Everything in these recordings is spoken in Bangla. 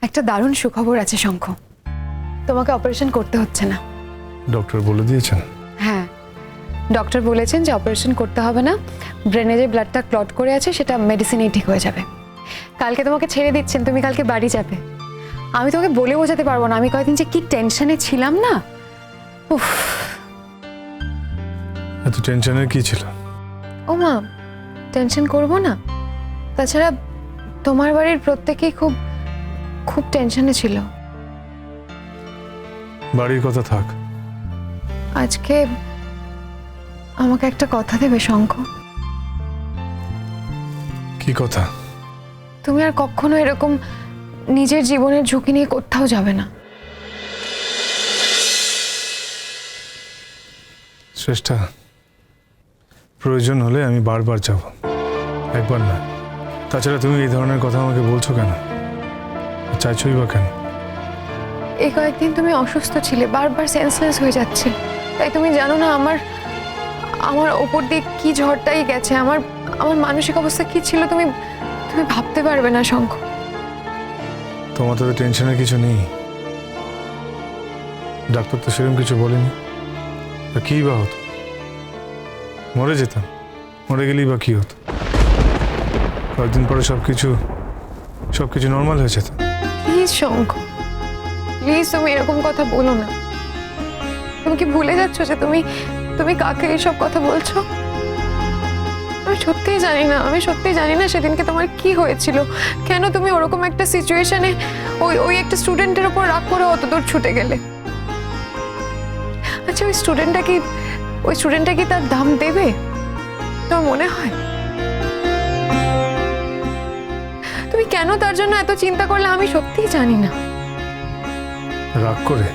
একটা দারুণ সুখবর আছে শঙ্খ, তোমাকে অপারেশন করতে হচ্ছে না। ডক্টর বলে দিয়েছেন? হ্যাঁ, ডক্টর বলেছেন যে অপারেশন করতে হবে না, ব্রেনে যে ব্লাডটা ক্লট করে আছে সেটা মেডিসিনেই ঠিক হয়ে যাবে। কালকে তোমাকে ছেড়ে দিচ্ছেন, তুমি কালকে বাড়ি যাবে। আমি তোমাকে বলে বোঝাতে পারবো না, আমি কয়েকদিন যে কি টেনশনে ছিলাম না। উফ, এত টেনশনের কি ছিল? ও মা, টেনশন করবো না? তাছাড়া তোমার বাড়ির প্রত্যেকেই খুব খুব টেনশনে ছিল। বাড়ির কথা থাক, আজকে আমাকে একটা কথা দেবে শঙ্খ? কি কথা? তুমি আর কখনো এরকম নিজের জীবনের ঝুঁকি নিয়ে কোথাও যাবে না। শ্রেষ্ঠা, প্রয়োজন হলে আমি বারবার যাব, একবার না। তাছাড়া তুমি এই ধরনের কথা আমাকে বলছো কেন? চাইছোই বা কেন? এই কয়েকদিন তুমি অসুস্থ ছিলে, বারবার সেন্সলেস হয়ে যাচ্ছে। তাই তুমি জানো না আমার আমার ওপর দিয়ে কি ঝড়টাই গেছে, আমার আমার মানসিক অবস্থা কি ছিল তুমি তুমি ভাবতে পারবে না শঙ্খ। তোমার তো টেনশনের কিছু নেই, ডাক্তার তো সেরকম কিছু বলেনি। তা কী বা হতো? মরে যেতাম, মরে গেলেই বা কী হতো? কয়েকদিন পরে সব কিছু নর্মাল হয়ে যেত। প্লিজ শঙ্খ, প্লিজ তুমি এরকম কথা বলো না। তুমি কি ভুলে যাচ্ছ যে তুমি তুমি কাকে এইসব কথা বলছো? আমি সত্যিই জানি না সেদিনকে তোমার কি হয়েছিল, কেন তুমি ওরকম একটা সিচুয়েশনে ওই একটা স্টুডেন্টের উপর রাগ করে অত দূর ছুটে গেলে। আচ্ছা, ওই স্টুডেন্টটা কি তার দাম দেবে তোমার মনে হয়? তুমি কেন তার জন্য এত চিন্তা করলে আমি সত্যিই জানি না। রাগ করে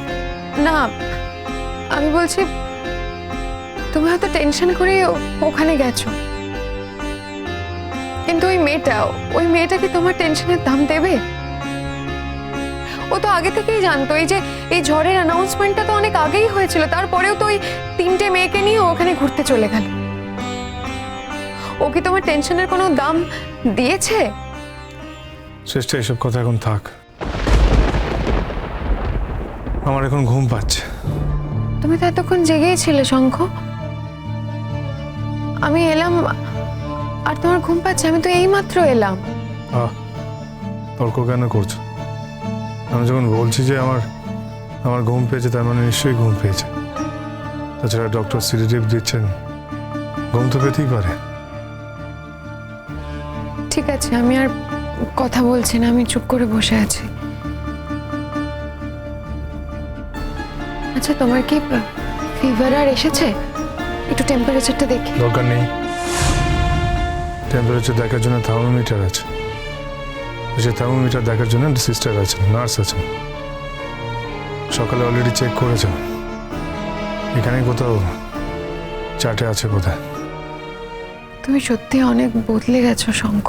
না, আমি বলছি তুমি হয়তো টেনশন করে ওখানে গেছো, কিন্তু ওই মেয়েটা কি তোমার টেনশনের দাম দেবে? ও তো আগে থেকেই জানতো, এই ঝড়ের অ্যানাউন্সমেন্টটা তো অনেক আগেই হয়েছিল, তারপরেও তো ওই 3টে মেয়েকে নিয়ে ওখানে ঘুরতে চলে গেল। ও কি তোমার টেনশনের কোনো দাম দিয়েছে? শ্রেষ্ঠা, এসব কথা এখন থাক, আমার এখন ঘুম পাচ্ছে। তুমি তো এতক্ষণ জেগেই ছিলে শঙ্খ, আমি এলাম আর তোমার ঘুম পাচ্ছে? আমি তো এইমাত্র এলাম। তর্ক কেন করছো? আমি যখন বলছি যে আমার ঘুম পেয়েছে, তার মানে নিশ্চয়ই ঘুম পেয়েছে। তাছাড়া ডক্টর সিডেটিভ দিচ্ছেন, ঘুম তো পেতেই পারে। ঠিক আছে, আমি আর কথা বলছি না, আমি চুপ করে বসে আছি। আচ্ছা, তোমার কি ফিভার আর এসেছে? একটু টেম্পারেচারটা দেখি। দরকার নেই, টেম্পারেচার দেখার জন্য থার্মোমিটার আছে। সেই থার্মোমিটার দেখার জন্য সিস্টার আছেন, নার্স আছেন, সকালে অলরেডি চেক করেছেন। এখানে কোথাও চার্টে আছে কোথায়। তুমি সত্যি অনেক বদলে গেছো শঙ্খ।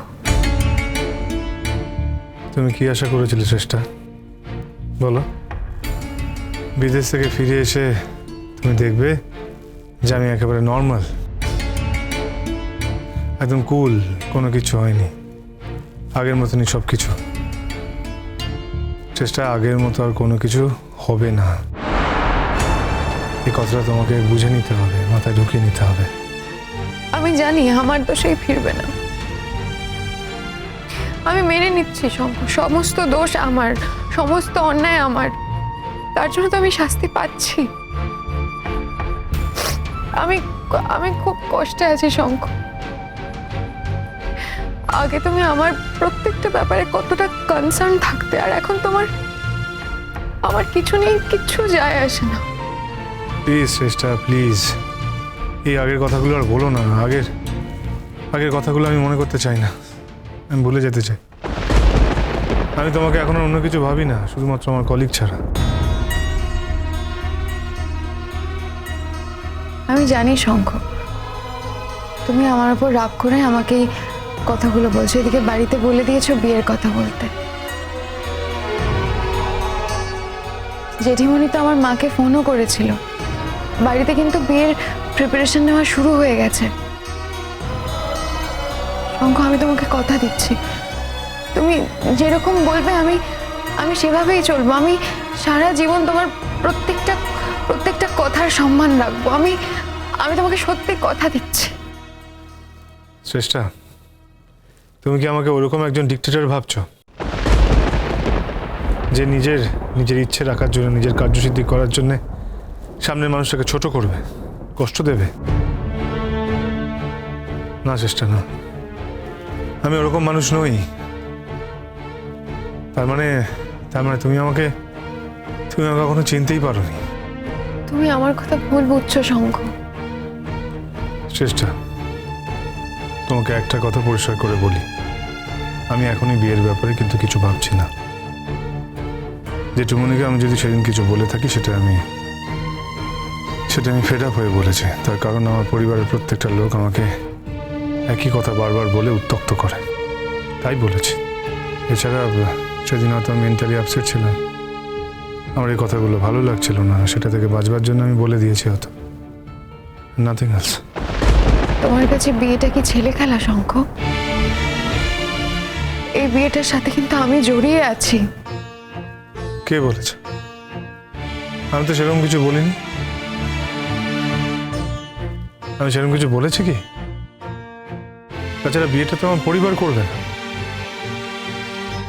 তুমি কি আশা করেছিলে শ্রেষ্ঠা, বলো? বিদেশ থেকে ফিরে এসে তুমি দেখবে যে আমি একেবারে নর্মাল, একদম কুল, কোনো কিছু হয়নি, আগের মতনই সব কিছু। চেষ্টা আগের মতো আর কোনো কিছু হবে না, এই কথাটা তোমাকে বুঝে নিতে হবে, মাথায় ঢুকিয়ে নিতে হবে। আমি জানি আমার দোষেই ফিরবে না, আমি মেনে নিচ্ছি শঙ্খ, সমস্ত দোষ আমার, সমস্ত অন্যায় আমার, তার জন্য তো আমি শাস্তি পাচ্ছি। আমি খুব কষ্টে আছি শঙ্খ। আগে তুমি আমার প্রত্যেকটা ব্যাপারে কতটা কনসার্ন থাকতে, আর এখন আমার কিছু নেই, কিচ্ছু যায় আসে না। প্লিজ শ্রেষ্ঠা, প্লিজ, এই আগের কথাগুলো আর বলো না। আগের কথাগুলো আমি মনে করতে চাই না, আমি ভুলে যেতে চাই। আমি তোমাকে এখন আর অন্য কিছু ভাবি না, শুধুমাত্র আমার কলিগ ছাড়া। আমি জানি শঙ্খ, তুমি আমার উপর রাগ করে আমাকে এই কথাগুলো বলছো, এদিকে বাড়িতে বলে দিয়েছো বিয়ের কথা বলতে। জেঠিমণি তো আমার মাকে ফোনও করেছিল, বাড়িতে কিন্তু বিয়ের প্রিপারেশন নেওয়া শুরু হয়ে গেছে। শঙ্খ, আমি তোমাকে কথা দিচ্ছি, তুমি যেরকম বলবে আমি আমি সেভাবেই চলবো। আমি সারা জীবন তোমার প্রত্যেকটা প্রত্যেকটা কথার সম্মান রাখবো। আমি তোমাকে সত্যি কথা দিচ্ছি। শ্রেষ্ঠা, তুমি কি আমাকে ওরকম একজন ডিক্টেটর ভাবছো যে নিজের ইচ্ছে রাখার জন্য, নিজের কার্যসিদ্ধি করার জন্য সামনের মানুষটাকে ছোট করবে, কষ্ট দেবে? না শ্রেষ্ঠা, না, আমি ওরকম মানুষ নই। তার মানে তুমি আমাকে কখনো চিনতেই পারোনি। তুমি আমার কথা ভুল বুঝছো শঙ্খ। শ্রেষ্ঠা, তোমাকে একটা কথা পরিষ্কার করে বলি, আমি এখনই বিয়ের ব্যাপারে কিন্তু কিছু ভাবছি না। যে টুমনিকে আমি যদি সেদিন কিছু বলে থাকি সেটা আমি ফেড আপ হয়ে বলেছি। তার কারণ আমার পরিবারের প্রত্যেকটা লোক আমাকে একই কথা বারবার বলে উত্ত্যক্ত করে, তাই বলেছি। এছাড়া সেদিন হয়তো মেন্টালি আপসেট ছিলাম, আমার এই কথাগুলো ভালো লাগছিল না, সেটা থেকে বাঁচবার জন্য আমি বলে দিয়েছি, হয়তো নাথিং এলস। তোমার কাছে বিয়েটা কি ছেলে খেলা শঙ্খ? এই বিয়েটার সাথে কিন্তু আমি জড়িয়ে আছি। কে বলেছে? আমি তো সেরকম কিছু বলিনি। আমি সেরকম কিছু বলেছি কি? তাছাড়া বিয়েটা তো আমার পরিবার করবে না,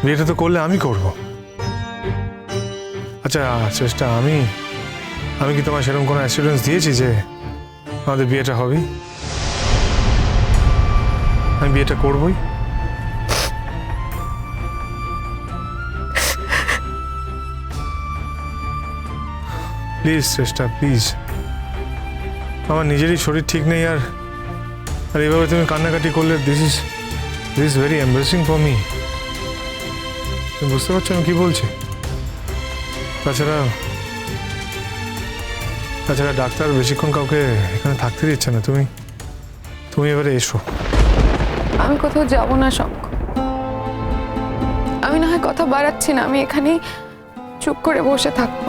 বিয়েটা তো করলে আমি করব। আচ্ছা চেষ্টা, আমি কি তোমার সেরকম কোনো অ্যাসিউরেন্স দিয়েছি যে আমাদের বিয়েটা হবেই? আমি বিয়েটা করবই। প্লিজ চেষ্টা, প্লিজ। আমার নিজেরই শরীর ঠিক নেই, আর এইভাবে তুমি কান্নাকাটি করলে this is very embarrassing for me. তুমি বুঝতে পারছো আমি কি বলছি? তাছাড়া ডাক্তার বেশিক্ষণ কাউকে এখানে থাকতে দিচ্ছে না। তুমি এবারে এসো। আমি কোথাও যাব না শঙ্খ। আমি না হয় কথা বাড়াচ্ছি না, আমি এখানেই চুপ করে বসে থাকবো।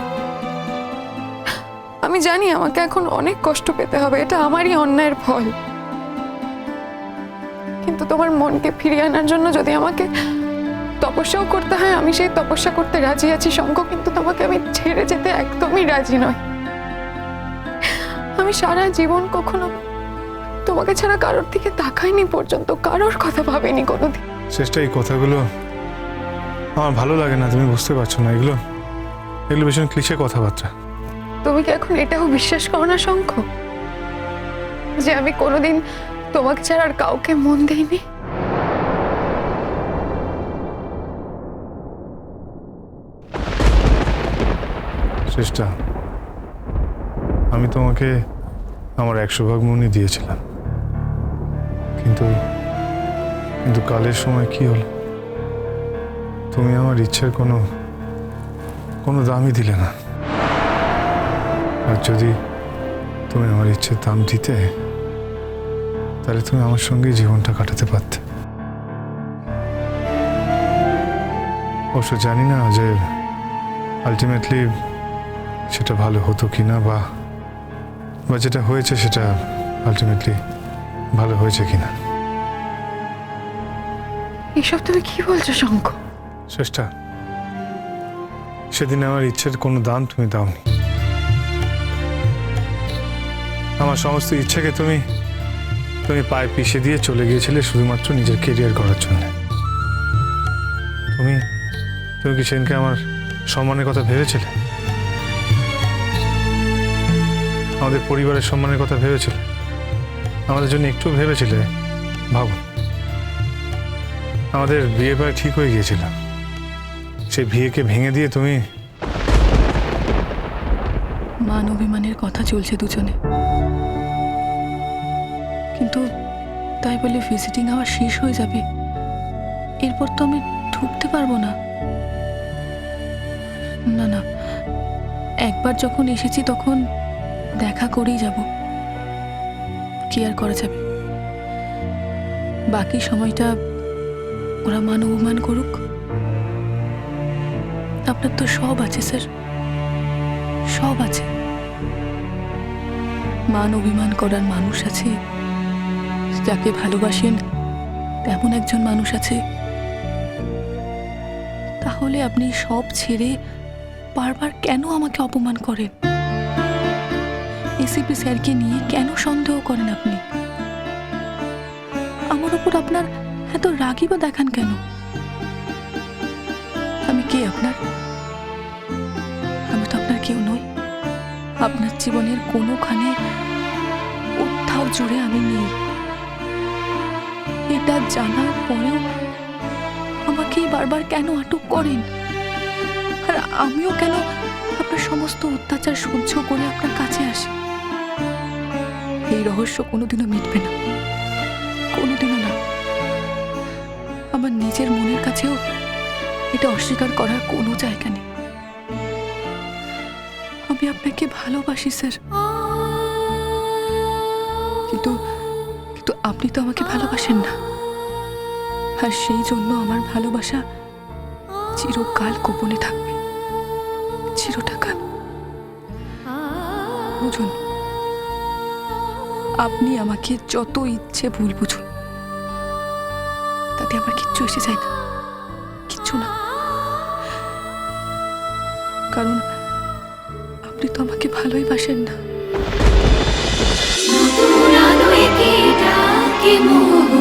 আমি জানি আমাকে এখন অনেক কষ্ট পেতে হবে, এটা আমারই অন্যায়ের ফল। কিন্তু তোমার মনকে ফিরিয়ে আনার জন্য যদি আমাকে তপস্যাও করতে হয়, আমি সেই তপস্যা করতে রাজি আছি শঙ্খ। কিন্তু তোমাকে আমি ছেড়ে যেতে একদমই রাজি নয়। আমি সারা জীবন কখনো তোমাকে ছাড়া কারোর দিকে তাকাইনি পর্যন্ত, কারোর কথা ভাবিনি কোনোদিন। চেষ্টা, এই কথাগুলো আমার ভালো লাগে না, তুমি বুঝতে পারছো না। এগুলো ভীষণ ক্লিশে কথাবার্তা। তুমি কি এখন এটাও বিশ্বাস করো না শঙ্খ, যে আমি কোনোদিন তোমাকে ছাড়া আর কাউকে মন দেইনি? চেষ্টা, আমি তোমাকে আমার 100 ভাগ মনই দিয়েছিলাম, কিন্তু কালের সময় কি হলো, তুমি আমার ইচ্ছের কোনো দামই দিলে না। আর যদি তুমি আমার ইচ্ছের দাম দিতে, তাহলে তুমি আমার সঙ্গেই জীবনটা কাটাতে পারতে। অবশ্য জানি না যে আলটিমেটলি সেটা ভালো হতো কিনা, বা যেটা হয়েছে সেটা আলটিমেটলি ভালো হয়েছে কিনা। এসব তুমি কি বলছো শঙ্খ? চেষ্টা, সেদিন আমার ইচ্ছের কোনো দাম তুমি দাওনি। আমার সমস্ত ইচ্ছেকে তুমি পায়ে পিষে দিয়ে চলে গিয়েছিলে শুধুমাত্র নিজের কেরিয়ার করার জন্য। তুমি কি সেদিনকে আমার সম্মানের কথা ভেবেছিলে? আমাদের পরিবারের সম্মানের কথা ভেবেছিলে? আমাদের জন্য একটু ভেবেছিলে? ভাবো, আমাদের বিয়ে প্রায় ঠিক হয়ে গিয়েছিল, সেই বিয়েকে ভেঙে দিয়ে তুমি। মান অভিমানের কথা চলছে দুজনে, কিন্তু তাই বলে ভিজিটিং আওয়ার শেষ হয়ে যাবে, এরপর তো আমি ঢুকতে পারবো না। না না, একবার যখন এসেছি তখন দেখা করেই যাব, কি আর করা যাবে। বাকি সময়টা ওরা মান অভিমান করুক, আপনার তো সব আছে স্যার, সব আছে। মান অভিমান করার মানুষ আছে, যাকে ভালোবাসেন তেমন একজন মানুষ আছে, তাহলে তাহলে আপনি সব ছেড়ে বারবার কেন আমাকে অপমান করেন? এসিপি স্যারকে নিয়ে কেন সন্দেহ করেন আপনি? আমার উপর আপনার এত রাগই বা দেখান কেন? আমি কে আপনার? আমি তো আপনার কেউ নই। আপনার জীবনের কোনোখানে কোথাও জুড়ে আমি নেই। এটা জানার পরেও আমাকে বারবার কেন আটক করেন? আর আমিও কেন আপনার সমস্ত অত্যাচার সহ্য করে আপনার কাছে আসি? এই রহস্য কোনোদিনও মিটবে না, কোনোদিনও না। আমার নিজের মনের কাছেও এটা অস্বীকার করার কোনো জায়গা নেই। আমি আপনাকে ভালোবাসি স্যার, কিন্তু কিন্তু আপনি তো আমাকে ভালোবাসেন না। আর সেই জন্য আমার ভালোবাসা চিরকাল গোপনে থাকবে, চিরটাকাল। বুঝুন, আপনি আমাকে যত ইচ্ছে ভুল বুঝুন, তাতে আমার কিচ্ছু এসে যায় না, কিচ্ছু না। কারণ আপনি তো আমাকে ভালোই বাসেন না। নতুন আলো একে ডাকে মোহ